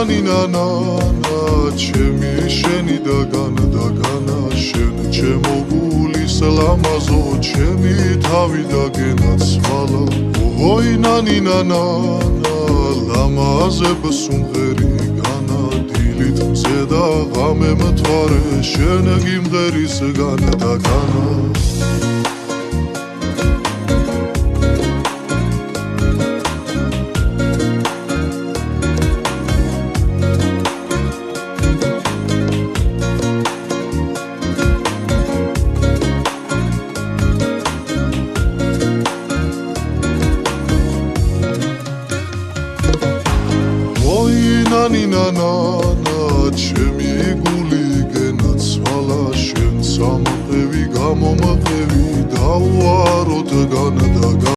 ნანა ჩემი შენი დაგანა შენ ჩემო გულის ლამაზო ჩემი თავი დაგენაცვალა ოი ნანა ლამაზებ სუმღერი განა დილით მზე და ღამე მთვარე შენ გიმღერის განა დაგანა ნანა ჩემი გული გენაცვალა შენ სამყევი გამომყევი დავუაროთ განა